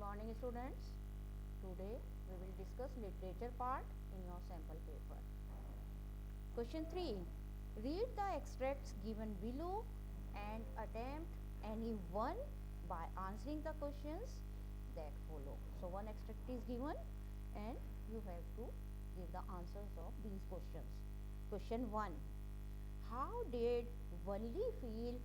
morning students. Today we will discuss literature part in your sample paper. Question 3. Read the extracts given below and attempt any one by answering the questions that follow. So one extract is given and you have to give the answers of these questions. Question 1. How did Valli feel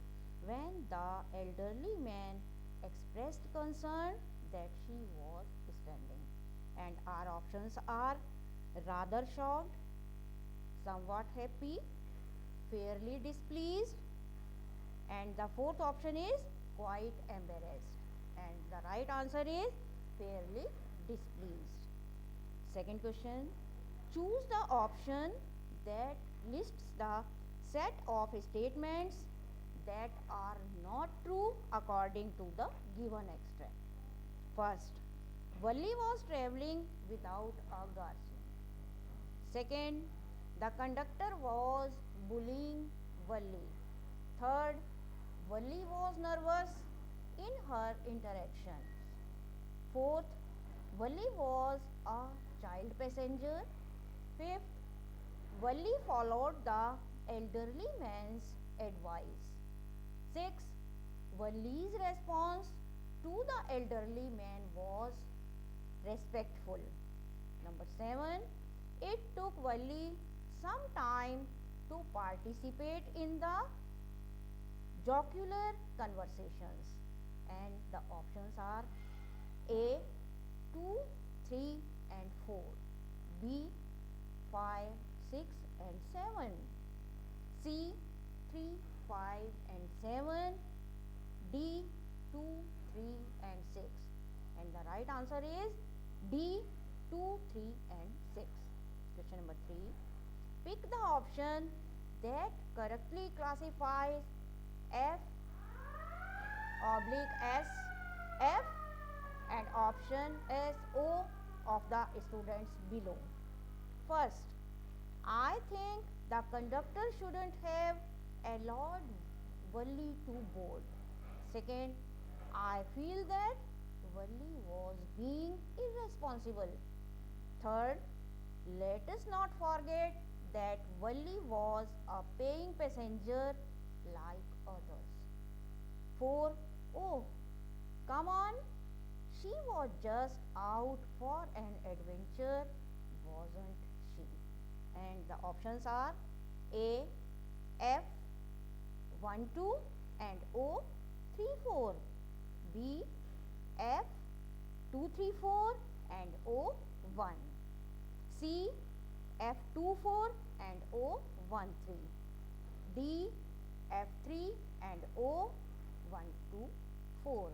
when the elderly man expressed concern that she was standing? And our options are rather shocked, somewhat happy, fairly displeased, and the fourth option is quite embarrassed. And the right answer is fairly displeased. Second question, choose the option that lists the set of statements that are not true according to the given extract. First, Valli was travelling without a guardian. Second, the conductor was bullying Valli. Third, Valli was nervous in her interactions. Fourth, Valli was a child passenger. Fifth, Valli followed the elderly man's advice. Sixth, Valli's response to the elderly man was respectful. Number 7, it took Valli some time to participate in the jocular conversations. And the options are A, 2, 3 and 4, B, 5, 6 and 7, C, 3, 5 and 7, D, 2, 3 and 6. And the right answer is D, 2, 3 and 6. Question number 3. Pick the option that correctly classifies F oblique S F and option S O of the students below. First, I think the conductor shouldn't have allowed Valli to board. Second, I feel that Valli was being irresponsible. Third, let us not forget that Valli was a paying passenger like others. 4. Oh, come on, she was just out for an adventure, wasn't she? And the options are A, F, 1, 2 and O, 3, 4, B, F, 2, 3, 4 and O, 1, C, F, 2, 4 and O, 1, 3, D, F, 3 and O, 1, 2, 4.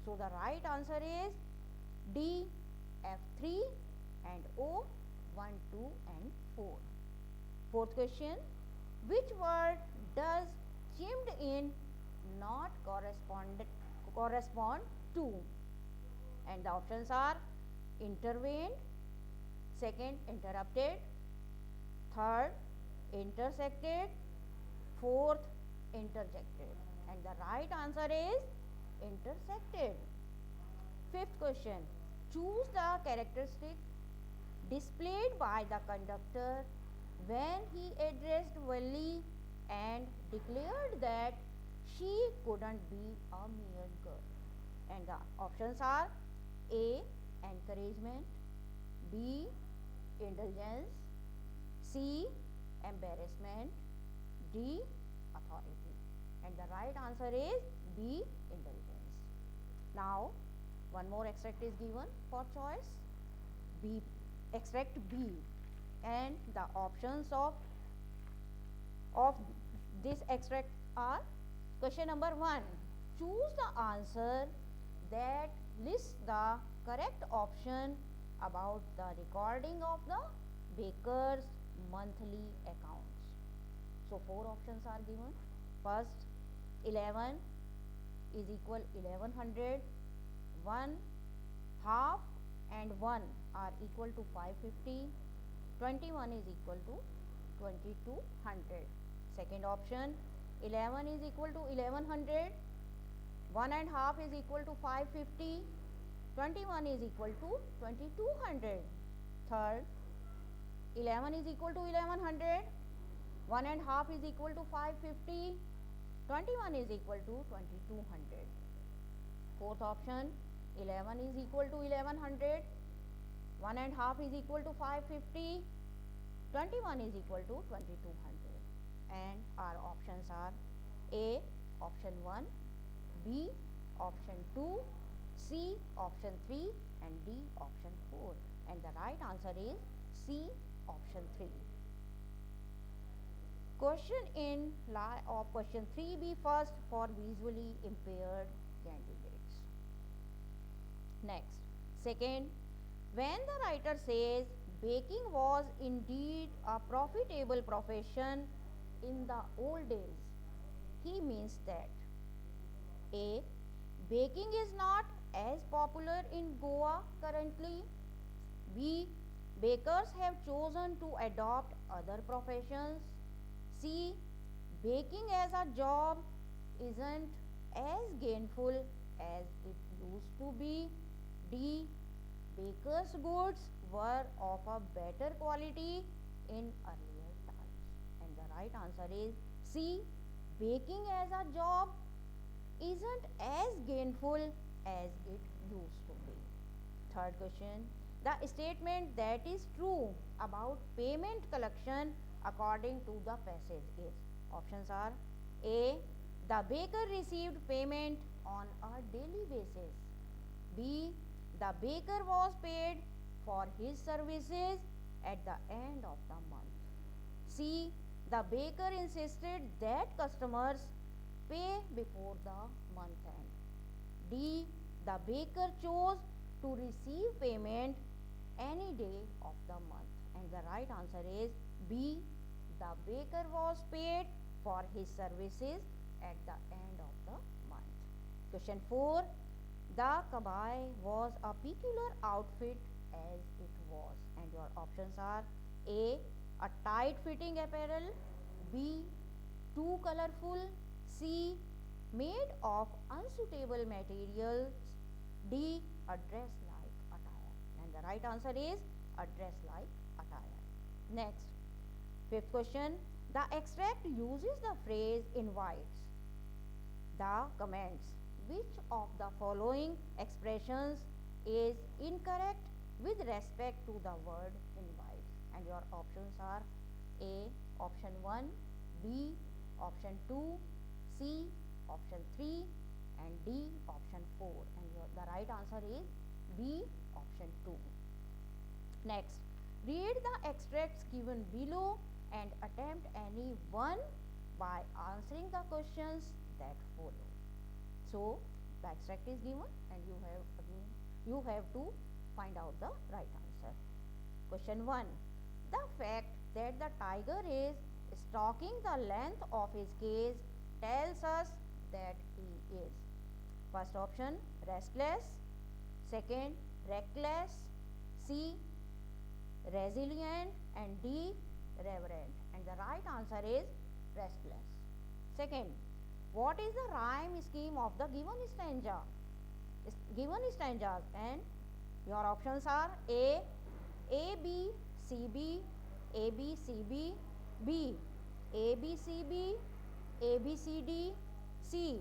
So the right answer is D, F, 3 and O, 1, 2 and 4. Fourth question, which word does chimed in not correspond to? And the options are intervened, second interrupted, third intersected, fourth interjected. And the right answer is intersected. Fifth question, choose the characteristic displayed by the conductor when he addressed Valli and declared that she couldn't be a mere girl. And the options are A, encouragement, B, indulgence, C, embarrassment, D, authority. And the right answer is B, indulgence. Now, one more extract is given for choice, B, extract B, and the options of this extract are question number 1. Choose the answer that lists the correct option about the recording of the baker's monthly accounts. So 4 options are given. First, 11 is equal 1100, 1 half and 1 are equal to 550, 21 is equal to 2200. Second option, 11 is equal to 1100, 1 and half is equal to 550, 21 is equal to 2200. Third, 11 is equal to 1100. 1 and half is equal to 550. 21 is equal to 2200. Fourth option, 11 is equal to 1100. 1 and half is equal to 550. 21 is equal to 2200. And our options are A, option 1, B, option 2, C, option 3, and D, option 4. And the right answer is C, option 3. Question in of question 3B first for visually impaired candidates. Next, second, when the writer says baking was indeed a profitable profession in the old days, he means that A, baking is not as popular in Goa currently. B, bakers have chosen to adopt other professions. C, baking as a job isn't as gainful as it used to be. D, bakers' goods were of a better quality in earlier times. And the right answer is C, baking as a job isn't as gainful as it used to be. Third question, the statement that is true about payment collection according to the passage is, options are A, the baker received payment on a daily basis. B, the baker was paid for his services at the end of the month. C, the baker insisted that customers pay before the month end. D, the baker chose to receive payment any day of the month. And the right answer is B, the baker was paid for his services at the end of the month. Question 4, the kabai was a peculiar outfit as it was. And your options are A, a tight fitting apparel. B, too colorful. C, made of unsuitable materials. D, a dress like attire. And the right answer is a dress like attire. Next, fifth question, the extract uses the phrase invites. The comments, which of the following expressions is incorrect with respect to the word invites? And your options are A, option 1, B, option 2, C, option 3, and D, option 4. And the right answer is B, option 2. Next, read the extracts given below and attempt any one by answering the questions that follow. So, the extract is given and you have to find out the right answer. Question 1. The fact that the tiger is stalking the length of his cage tells us that he is. First option, restless. Second, reckless. C, resilient. And D, reverent. And the right answer is restless. Second, what is the rhyme scheme of the given stanza? Given stanzas, and your options are A, B, C, B, A, B, C, B, B, A, B, C, B, A, B, C, D, C,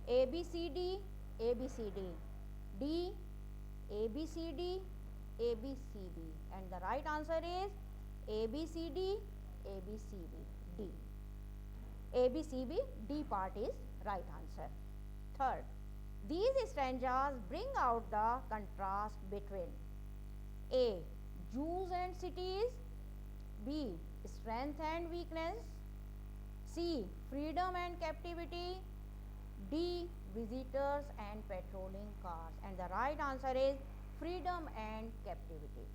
A, B, C, D, A, B, C, D, D, A, B, C, D, A, B, C, B. And the right answer is A, B, C, D, A, B, C, B, D. A, B, C, B, D part is right answer. Third, these stanzas bring out the contrast between A, Jews and cities, B, strength and weakness, C, freedom and captivity, D, visitors and patrolling cars. And the right answer is freedom and captivity.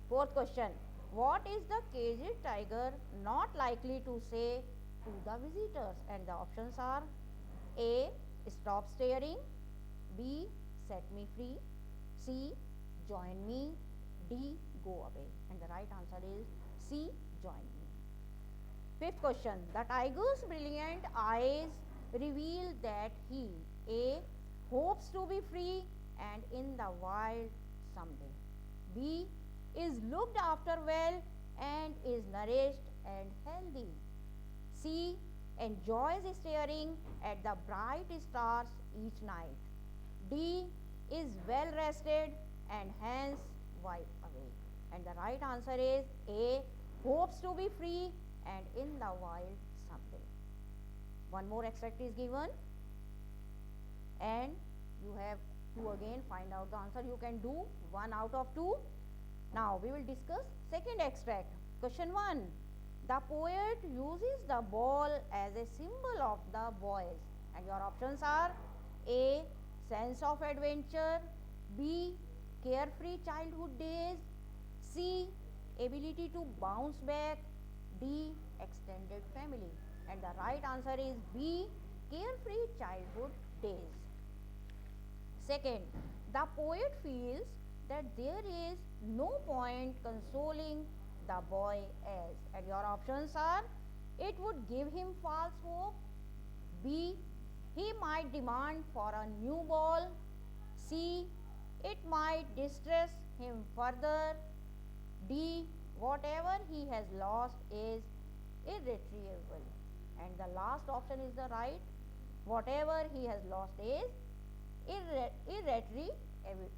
Fourth question, what is the caged tiger not likely to say to the visitors? And the options are A, stop staring, B, set me free, C, join me, D, go away. And the right answer is C, join me. Fifth question, the tiger's brilliant eyes reveal that he A, hopes to be free and the wild someday. B is looked after well and is nourished and healthy. C enjoys staring at the bright stars each night. D is well rested and hence wide awake. And the right answer is A, hopes to be free and in the wild someday. One more extract is given and you have to again find out the answer. You can do 1 out of 2. Now we will discuss second extract. Question 1. The poet uses the ball as a symbol of the boys. And your options are A, sense of adventure, B, carefree childhood days, C, ability to bounce back, D, extended family. And the right answer is B, carefree childhood days. Second, the poet feels that there is no point consoling the boy as. And your options are it would give him false hope, B, he might demand for a new ball, C, it might distress him further, D, whatever he has lost is irretrievable. And the last option is the right, whatever he has lost is irretrievable.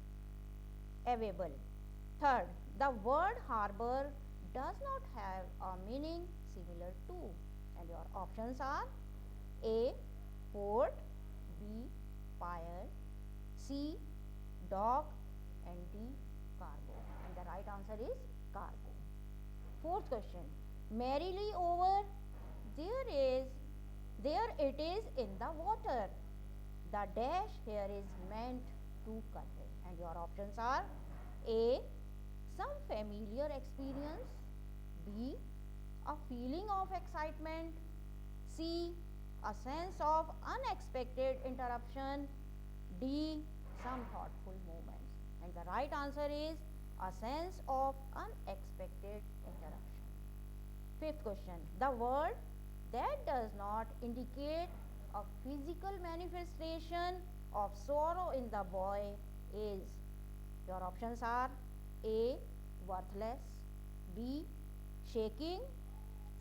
Third, the word harbor does not have a meaning similar to. And your options are A, port, B, fire, C, dock and D, cargo. And the right answer is cargo. Fourth question, merrily over, there it is in the water. The dash here is meant to convey. And your options are A, some familiar experience, B, a feeling of excitement, C, a sense of unexpected interruption, D, some thoughtful moments. And the right answer is a sense of unexpected interruption. Fifth question, the word that does not indicate a physical manifestation of sorrow in the boy is. Your options are A, worthless, B, shaking,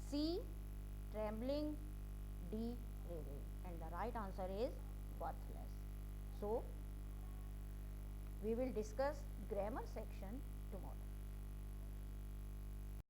C, trembling, D, raving. And the right answer is worthless. So we will discuss grammar section tomorrow.